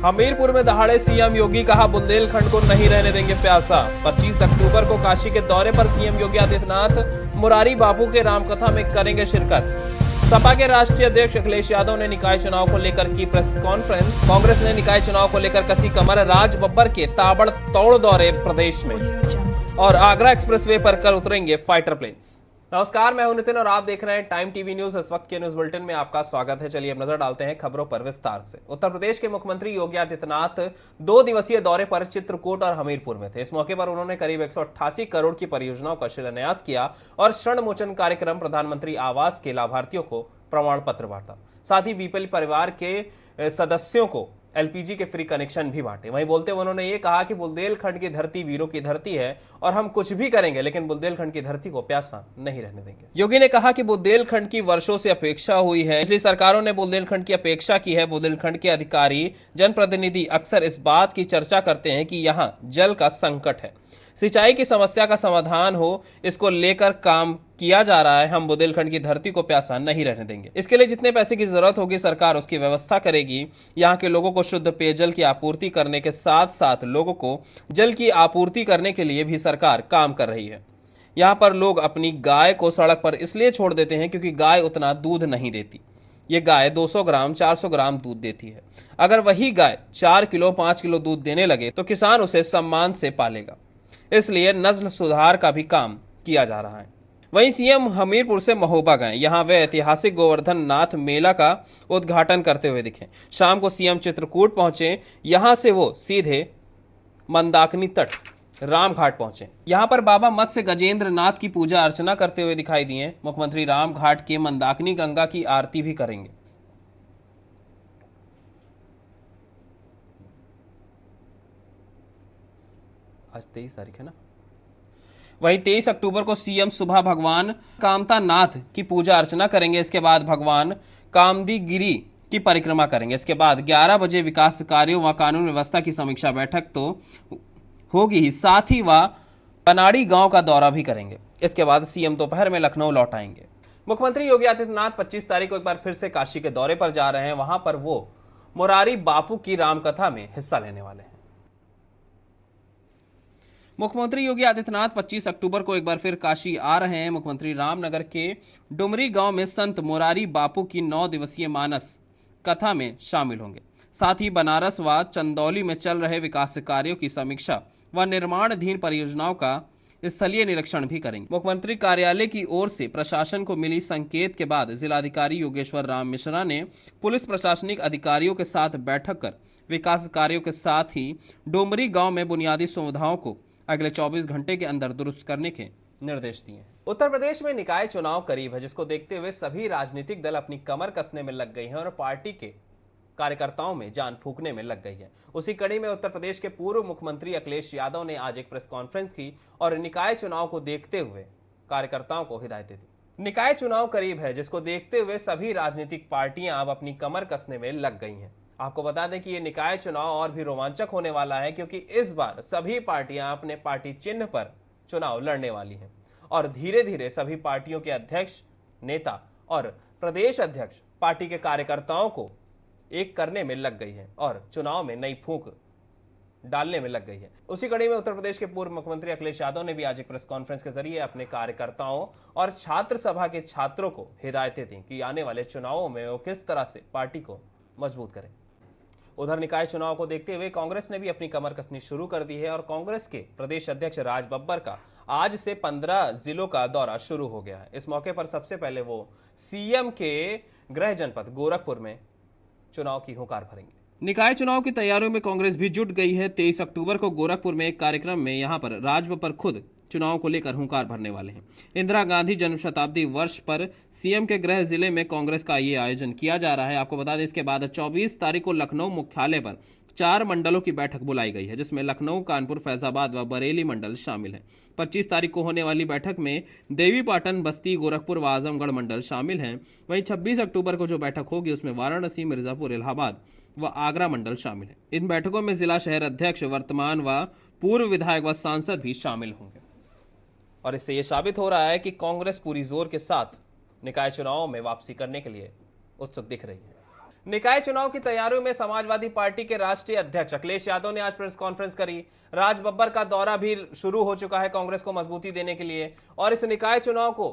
हमीरपुर में दहाड़े सीएम योगी, कहा बुंदेलखंड को नहीं रहने देंगे प्यासा। 25 अक्टूबर को काशी के दौरे पर सीएम योगी आदित्यनाथ मोरारी बापू के रामकथा में करेंगे शिरकत। सपा के राष्ट्रीय अध्यक्ष अखिलेश यादव ने निकाय चुनाव को लेकर की प्रेस कॉन्फ्रेंस। कांग्रेस ने निकाय चुनाव को लेकर कसी कमर, राज बब्बर के ताबड़तोड़ दौरे प्रदेश में। और आगरा एक्सप्रेसवे पर कल उतरेंगे फाइटर प्लेन्स। नमस्कार, मैं हूं नितिन और आप देख रहे हैं टाइम टीवी न्यूज। इस वक्त के न्यूज बुलेटिन में आपका स्वागत है। चलिए अब नजर डालते हैं खबरों पर विस्तार से। उत्तर प्रदेश के मुख्यमंत्री योगी आदित्यनाथ 2 दिवसीय दौरे पर चित्रकूट और हमीरपुर में थे। इस मौके पर उन्होंने करीब 188 करोड़ की परियोजनाओं का शिलान्यास किया और ऋण मोचन कार्यक्रम, प्रधानमंत्री आवास के लाभार्थियों को प्रमाण पत्र बांटा। साथ ही बीपीएल परिवार के सदस्यों को एलपीजी के फ्री कनेक्शन भी बांटे। वहीं बोलते हुए उन्होंने ये कहा कि बुंदेलखंड की धरती वीरों की धरती है और हम कुछ भी करेंगे, लेकिन बुंदेलखंड की धरती को प्यासा नहीं रहने देंगे। योगी ने कहा कि बुंदेलखंड की वर्षों से अपेक्षा हुई है, इसलिए सरकारों ने बुंदेलखंड की अपेक्षा की है। बुंदेलखंड के अधिकारी, जनप्रतिनिधि अक्सर इस बात की चर्चा करते हैं कि यहाँ जल का संकट है, सिंचाई की समस्या का समाधान हो, इसको लेकर काम किया जा रहा है। हम बुंदेलखंड की धरती को प्यासा नहीं रहने देंगे। इसके लिए जितने पैसे की जरूरत होगी सरकार उसकी व्यवस्था करेगी। यहाँ के लोगों को शुद्ध पेयजल की आपूर्ति करने के साथ साथ लोगों को जल की आपूर्ति करने के लिए भी सरकार काम कर रही है। यहाँ पर लोग अपनी गाय को सड़क पर इसलिए छोड़ देते हैं क्योंकि गाय उतना दूध नहीं देती। ये गाय 200 ग्राम 400 ग्राम दूध देती है। अगर वही गाय 4 किलो 5 किलो दूध देने लगे तो किसान उसे सम्मान से पालेगा। इसलिए नस्ल सुधार का भी काम किया जा रहा है। वहीं सीएम हमीरपुर से महोबा गए। यहां वे ऐतिहासिक गोवर्धन नाथ मेला का उद्घाटन करते हुए दिखे। शाम को सीएम चित्रकूट पहुंचे। यहां से वो सीधे मंदाकिनी तट रामघाट पहुंचे। यहां पर बाबा मत्स्य गजेंद्र नाथ की पूजा अर्चना करते हुए दिखाई दिए। मुख्यमंत्री रामघाट के मंदाकिनी गंगा की आरती भी करेंगे। आज 23 तारीख है ना। वहीं 23 अक्टूबर को सीएम सुबह भगवान कामता नाथ की पूजा अर्चना करेंगे। इसके बाद भगवान कामदीगिरी की परिक्रमा करेंगे। इसके बाद 11 बजे विकास कार्यों व कानून व्यवस्था की समीक्षा बैठक तो होगी ही, साथ ही वह बनाड़ी गांव का दौरा भी करेंगे। इसके बाद सीएम दोपहर में लखनऊ लौट आएंगे। मुख्यमंत्री योगी आदित्यनाथ 25 तारीख को एक बार फिर से काशी के दौरे पर जा रहे हैं। वहां पर वो मोरारी बापू की रामकथा में हिस्सा लेने वाले हैं। मुख्यमंत्री योगी आदित्यनाथ 25 अक्टूबर को एक बार फिर काशी आ रहे हैं। मुख्यमंत्री रामनगर के डुमरी गांव में संत मोरारी बापू की 9 दिवसीय मानस कथा में शामिल होंगे। साथ ही बनारस व चंदौली में चल रहे विकास कार्यों की समीक्षा व निर्माणाधीन परियोजनाओं का स्थलीय निरीक्षण भी करेंगे। मुख्यमंत्री कार्यालय की ओर से प्रशासन को मिली संकेत के बाद जिलाधिकारी योगेश्वर राम मिश्रा ने पुलिस प्रशासनिक अधिकारियों के साथ बैठक कर विकास कार्यों के साथ ही डुमरी गांव में बुनियादी सुविधाओं को अगले 24 घंटे के अंदर दुरुस्त करने के निर्देश दिए। उत्तर प्रदेश में निकाय चुनाव करीब है, जिसको देखते हुए सभी राजनीतिक दल अपनी कमर कसने में लग गई हैं और पार्टी के कार्यकर्ताओं में जान फूंकने में लग गई है। उसी कड़ी में उत्तर प्रदेश के पूर्व मुख्यमंत्री अखिलेश यादव ने आज एक प्रेस कॉन्फ्रेंस की और निकाय चुनाव को देखते हुए कार्यकर्ताओं को हिदायतें दी। निकाय चुनाव करीब है, जिसको देखते हुए सभी राजनीतिक पार्टियां अब अपनी कमर कसने में लग गई हैं। आपको बता दें कि ये निकाय चुनाव और भी रोमांचक होने वाला है, क्योंकि इस बार सभी पार्टियां अपने पार्टी चिन्ह पर चुनाव लड़ने वाली हैं और धीरे धीरे सभी पार्टियों के अध्यक्ष, नेता और प्रदेश अध्यक्ष पार्टी के कार्यकर्ताओं को एक करने में लग गई है और चुनाव में नई फूंक डालने में लग गई है। उसी कड़ी में उत्तर प्रदेश के पूर्व मुख्यमंत्री अखिलेश यादव ने भी आज एक प्रेस कॉन्फ्रेंस के जरिए अपने कार्यकर्ताओं और छात्र सभा के छात्रों को हिदायतें दी कि आने वाले चुनावों में वो किस तरह से पार्टी को मजबूत करें। उधर निकाय चुनाव को देखते हुए कांग्रेस ने भी अपनी कमर कसनी शुरू कर दी है और कांग्रेस के प्रदेश अध्यक्ष राज बब्बर का आज से 15 जिलों का दौरा शुरू हो गया है। इस मौके पर सबसे पहले वो सीएम के गृह जनपद गोरखपुर में चुनाव की हुंकार भरेंगे। निकाय चुनाव की तैयारियों में कांग्रेस भी जुट गई है। 23 अक्टूबर को गोरखपुर में एक कार्यक्रम में यहां पर राज बब्बर खुद चुनाव को लेकर हुंकार भरने वाले हैं। इंदिरा गांधी जन्म शताब्दी वर्ष पर सीएम के गृह जिले में कांग्रेस का ये आयोजन किया जा रहा है। आपको बता दें, इसके बाद 24 तारीख को लखनऊ मुख्यालय पर 4 मंडलों की बैठक बुलाई गई है, जिसमें लखनऊ, कानपुर, फैजाबाद व बरेली मंडल शामिल है। 25 तारीख को होने वाली बैठक में देवीपाटन, बस्ती, गोरखपुर व आजमगढ़ मंडल शामिल हैं। वहीं 26 अक्टूबर को जो बैठक होगी उसमें वाराणसी, मिर्जापुर, इलाहाबाद व आगरा मंडल शामिल है। इन बैठकों में जिला शहर अध्यक्ष, वर्तमान व पूर्व विधायक व सांसद भी शामिल होंगे और इससे यह साबित हो रहा है कि कांग्रेस पूरी जोर के साथ निकाय चुनावों में वापसी करने के लिए उत्सुक दिख रही है। निकाय चुनाव की तैयारियों में समाजवादी पार्टी के राष्ट्रीय अध्यक्ष अखिलेश यादव ने आज प्रेस कॉन्फ्रेंस करी। राज बब्बर का दौरा भी शुरू हो चुका है कांग्रेस को मजबूती देने के लिए। और इस निकाय चुनाव को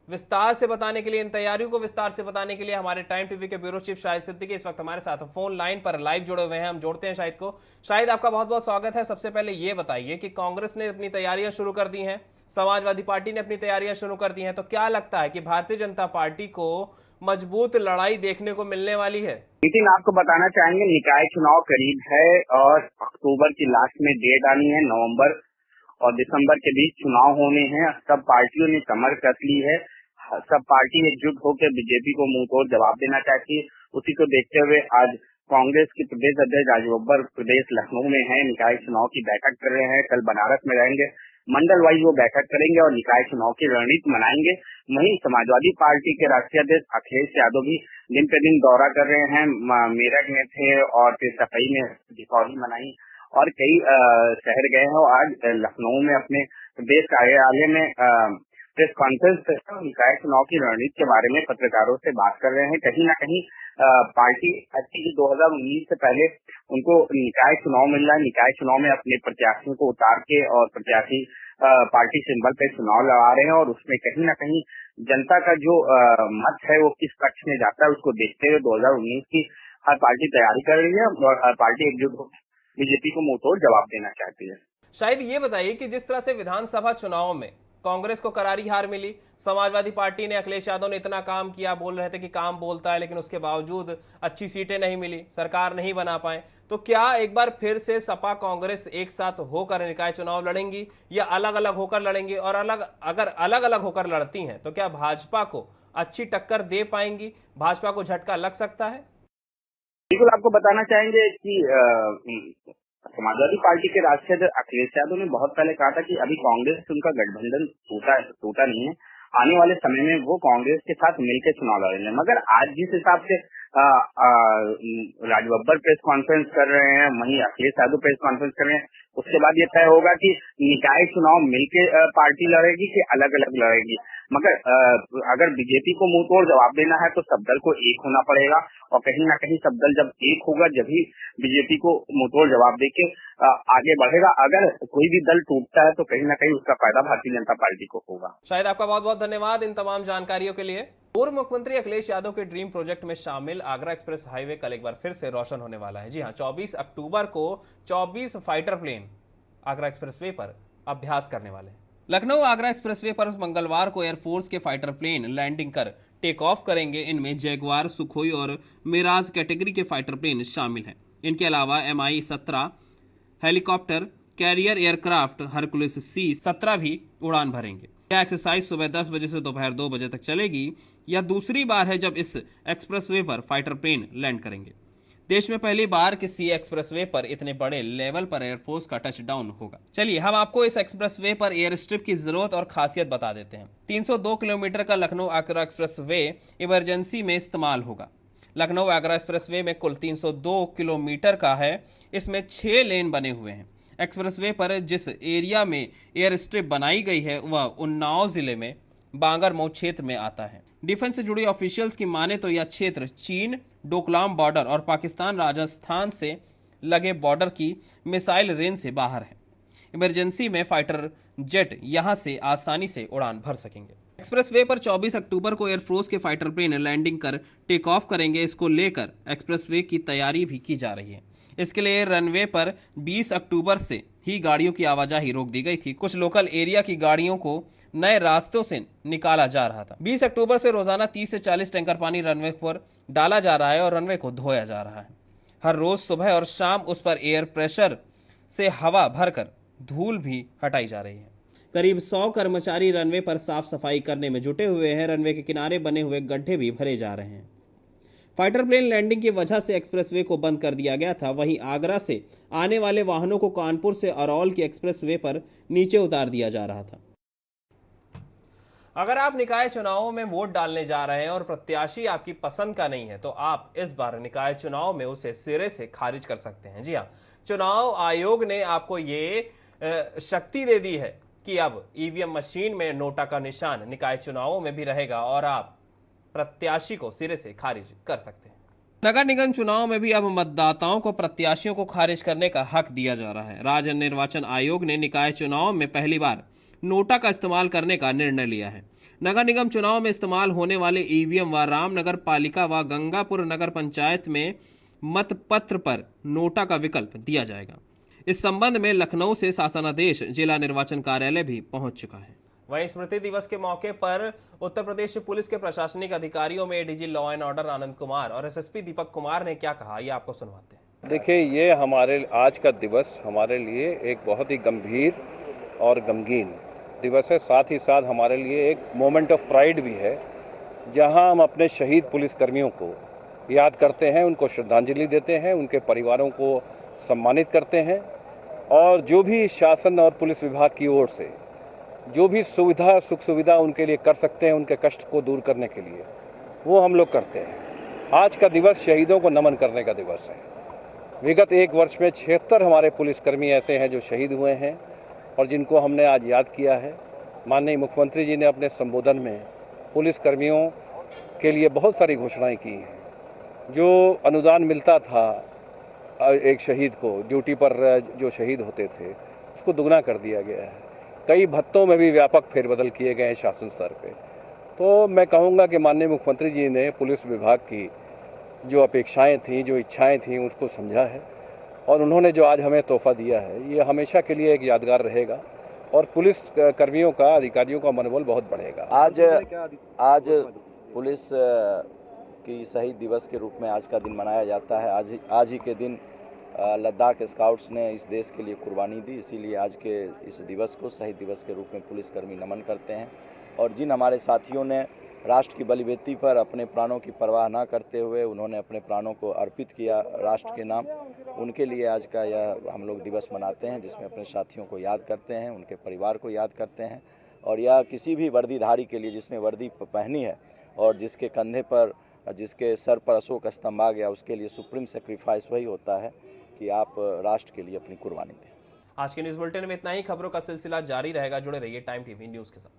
विस्तार से बताने के लिए, इन तैयारियों को विस्तार से बताने के लिए हमारे टाइम टीवी के ब्यूरो चीफ शाहिद सिद्दीकी इस वक्त हमारे साथ फोन लाइन पर लाइव जुड़े हुए हैं। हम जोड़ते हैं शाहिद को। शाहिद, आपका बहुत बहुत स्वागत है। सबसे पहले ये बताइए कि कांग्रेस ने अपनी तैयारियां शुरू कर दी हैं, समाजवादी पार्टी ने अपनी तैयारियां शुरू कर दी हैं, तो क्या लगता है कि भारतीय जनता पार्टी को मजबूत लड़ाई देखने को मिलने वाली है? नितिन, आपको बताना चाहेंगे निकाय चुनाव करीब है और अक्टूबर की लास्ट में डेट आनी है। नवंबर और दिसंबर के बीच चुनाव होने हैं। सब पार्टियों ने कमर कस ली है। सब पार्टी एकजुट होकर बीजेपी को मुंह तोड़ जवाब देना चाहती है। उसी को देखते हुए आज कांग्रेस के प्रदेश अध्यक्ष राज बब्बर प्रदेश लखनऊ में है, निकाय चुनाव की बैठक कर रहे हैं। कल बनारस में रहेंगे, मंडल वाइज वो बैठक करेंगे और निकाय चुनाव की रणनीति बनाएंगे। वहीं समाजवादी पार्टी के राष्ट्रीय अध्यक्ष अखिलेश यादव भी दिन पे दिन दौरा कर रहे हैं। मेरठ में थे और फिर सफाई में दीपावली मनाई और कई शहर गए हैं। आज लखनऊ में अपने प्रदेश कार्यालय में प्रेस कॉन्फ्रेंस कर निकाय चुनाव की रणनीति के बारे में पत्रकारों से बात कर रहे हैं। कहीं ना कहीं पार्टी 2019 से पहले उनको निकाय चुनाव मिल रहा है। निकाय चुनाव में अपने प्रत्याशियों को उतार के और प्रत्याशी पार्टी सिंबल पे चुनाव लड़ा रहे हैं और उसमें कहीं ना कहीं जनता का जो मत है वो किस पक्ष में जाता है उसको देखते हुए 2019 की हर पार्टी तैयारी कर रही है और हर पार्टी एकजुट होकर बीजेपी को मुंहतोड़ जवाब देना चाहती है। शायद ये बताइए कि जिस तरह से विधानसभा चुनाव में कांग्रेस को करारी हार मिली, समाजवादी पार्टी ने, अखिलेश यादव ने इतना काम किया, बोल रहे थे कि काम बोलता है, लेकिन उसके बावजूद अच्छी सीटें नहीं मिली, सरकार नहीं बना पाए, तो क्या एक बार फिर से सपा कांग्रेस एक साथ होकर निकाय चुनाव लड़ेंगी या अलग अलग होकर लड़ेंगी? और अगर अलग अलग होकर लड़ती हैं तो क्या भाजपा को अच्छी टक्कर दे पाएंगी? भाजपा को झटका लग सकता है? बिल्कुल, आपको बताना चाहेंगे कि समाजवादी पार्टी के राष्ट्रीय अध्यक्ष अखिलेश यादव ने बहुत पहले कहा था कि अभी कांग्रेस से उनका गठबंधन टूटा नहीं है। आने वाले समय में वो कांग्रेस के साथ मिलकर चुनाव लड़ेंगे। मगर आज जिस हिसाब से राज बब्बर प्रेस कॉन्फ्रेंस कर रहे हैं, वहीं अखिलेश यादव प्रेस कॉन्फ्रेंस कर रहे हैं, उसके बाद ये तय होगा कि निकाय चुनाव मिलके पार्टी लड़ेगी कि अलग अलग लड़ेगी। मगर अगर बीजेपी को मुंह तोड़ जवाब देना है तो सब दल को एक होना पड़ेगा और कहीं ना कहीं सब दल जब एक होगा जब ही बीजेपी को मुंह तोड़ जवाब देके आगे बढ़ेगा। अगर कोई भी दल टूटता है तो कहीं ना कहीं उसका फायदा भारतीय जनता पार्टी को होगा। शायद आपका बहुत बहुत धन्यवाद इन तमाम जानकारियों के लिए। पूर्व मुख्यमंत्री अखिलेश यादव के ड्रीम प्रोजेक्ट में शामिल आगरा एक्सप्रेस हाईवे कल एक बार फिर से रोशन होने वाला है। जी हां, 24 अक्टूबर को 24 फाइटर प्लेन आगरा एक्सप्रेसवे पर अभ्यास करने वाले हैं। लखनऊ आगरा एक्सप्रेसवे पर मंगलवार को एयरफोर्स के फाइटर प्लेन लैंडिंग कर टेक ऑफ करेंगे। इनमें जैगुआर, सुखोई और मिराज कैटेगरी के फाइटर प्लेन शामिल हैं। इनके अलावा MI-17 helicopter, career aircraft, Hercules C-17 भी उड़ान भरेंगे। यह एक्सरसाइज सुबह 10 बजे से दोपहर 2 बजे तक चलेगी। यह दूसरी बार है जब इस एक्सप्रेसवे पर फाइटर प्लेन लैंड करेंगे। देश में पहली बार किसी एक्सप्रेसवे पर इतने बड़े लेवल पर एयरफोर्स का टचडाउन होगा। चलिए हम आपको इस एक्सप्रेसवे पर एयर स्ट्रिप की जरूरत और खासियत बता देते हैं। 302 किलोमीटर का लखनऊ आगरा एक्सप्रेसवे इमरजेंसी में इस्तेमाल होगा। लखनऊ आगरा एक्सप्रेसवे में कुल 302 किलोमीटर का है। इसमें 6 लेन बने हुए हैं। एक्सप्रेसवे पर जिस एरिया में एयर स्ट्रिप बनाई गई है वह उन्नाव जिले में बांगरमऊ क्षेत्र में आता है। डिफेंस से जुड़ी ऑफिशियल्स की माने तो यह क्षेत्र चीन डोकलाम बॉर्डर और पाकिस्तान राजस्थान से लगे बॉर्डर की मिसाइल रेंज से बाहर है। इमरजेंसी में फाइटर जेट यहां से आसानी से उड़ान भर सकेंगे। एक्सप्रेसवे पर 24 अक्टूबर को एयरफोर्स के फाइटर प्लेन लैंडिंग कर टेक ऑफ करेंगे। इसको लेकर एक्सप्रेसवे की तैयारी भी की जा रही है। इसके लिए रनवे पर 20 अक्टूबर से ही गाड़ियों की आवाजाही रोक दी गई थी। कुछ लोकल एरिया की गाड़ियों को नए रास्तों से निकाला जा रहा था। 20 अक्टूबर से रोजाना 30 से 40 टैंकर पानी रनवे पर डाला जा रहा है और रनवे को धोया जा रहा है। हर रोज सुबह और शाम उस पर एयर प्रेशर से हवा भरकर धूल भी हटाई जा रही है। करीब 100 कर्मचारी रनवे पर साफ सफाई करने में जुटे हुए हैं। रनवे के किनारे बने हुए गड्ढे भी भरे जा रहे हैं। फाइटर प्लेन लैंडिंग की वजह से एक्सप्रेसवे को बंद कर दिया गया था। वहीं आगरा से आने वाले वाहनों को कानपुर से अरौल के एक्सप्रेसवे पर नीचे उतार दिया जा रहा था। अगर आप निकाय चुनावों में वोट डालने जा रहे हैं और प्रत्याशी आपकी पसंद का नहीं है तो आप इस बार निकाय चुनाव में उसे सिरे से खारिज कर सकते हैं। जी हाँ, चुनाव आयोग ने आपको ये शक्ति दे दी है कि अब ईवीएम मशीन में नोटा का निशान निकाय चुनावों में भी रहेगा और आप प्रत्याशी को सिरे से खारिज कर सकते हैं। नगर निगम चुनाव में भी अब मतदाताओं को प्रत्याशियों को खारिज करने का हक दिया जा रहा है। राज्य निर्वाचन आयोग ने निकाय चुनाव में पहली बार नोटा का इस्तेमाल करने का निर्णय लिया है। नगर निगम चुनाव में इस्तेमाल होने वाले ईवीएम व रामनगर पालिका व गंगापुर नगर पंचायत में मतपत्र पर नोटा का विकल्प दिया जाएगा। इस संबंध में लखनऊ से शासनादेश जिला निर्वाचन कार्यालय भी पहुंच चुका है। वहीं स्मृति दिवस के मौके पर उत्तर प्रदेश पुलिस के प्रशासनिक अधिकारियों में ADG law and order Anand Kumar और एसएसपी दीपक कुमार ने क्या कहा, ये आपको सुनवाते हैं। देखिए, ये हमारे आज का दिवस हमारे लिए एक बहुत ही गंभीर और गमगीन दिवस है। साथ ही साथ हमारे लिए एक मोमेंट ऑफ प्राइड भी है, जहां हम अपने शहीद पुलिसकर्मियों को याद करते हैं, उनको श्रद्धांजलि देते हैं, उनके परिवारों को सम्मानित करते हैं और जो भी शासन और पुलिस विभाग की ओर से जो भी सुख सुविधा उनके लिए कर सकते हैं, उनके कष्ट को दूर करने के लिए, वो हम लोग करते हैं। आज का दिवस शहीदों को नमन करने का दिवस है। विगत एक वर्ष में 76 हमारे पुलिसकर्मी ऐसे हैं जो शहीद हुए हैं और जिनको हमने आज याद किया है। माननीय मुख्यमंत्री जी ने अपने संबोधन में पुलिसकर्मियों के लिए बहुत सारी घोषणाएं की हैं। जो अनुदान मिलता था एक शहीद को, ड्यूटी पर जो शहीद होते थे, उसको दुगना कर दिया गया है। कई भत्तों में भी व्यापक फेरबदल किए गए हैं शासन स्तर पे। तो मैं कहूँगा कि माननीय मुख्यमंत्री जी ने पुलिस विभाग की जो अपेक्षाएं थीं, जो इच्छाएं थीं, उसको समझा है और उन्होंने जो आज हमें तोहफा दिया है, ये हमेशा के लिए एक यादगार रहेगा और पुलिस कर्मियों का, अधिकारियों का मनोबल बहुत बढ़ेगा। आज पुलिस की शहीद दिवस के रूप में आज का दिन मनाया जाता है। आज ही के दिन लद्दाख स्काउट्स ने इस देश के लिए कुर्बानी दी, इसीलिए आज के इस दिवस को शहीद दिवस के रूप में पुलिसकर्मी नमन करते हैं। और जिन हमारे साथियों ने राष्ट्र की बलिवेदी पर अपने प्राणों की परवाह ना करते हुए उन्होंने अपने प्राणों को अर्पित किया राष्ट्र के नाम, उनके लिए आज का यह हम लोग दिवस मनाते हैं, जिसमें अपने साथियों को याद करते हैं, उनके परिवार को याद करते हैं। और यह किसी भी वर्दीधारी के लिए जिसने वर्दी पहनी है और जिसके कंधे पर, जिसके सर पर अशोक स्तंभ आ गया, उसके लिए सुप्रीम सेक्रीफाइस वही होता है कि आप राष्ट्र के लिए अपनी कुर्बानी दें। आज के न्यूज़ बुलेटिन में इतना ही। खबरों का सिलसिला जारी रहेगा। जुड़े रहिए टाइम टीवी न्यूज़ के साथ।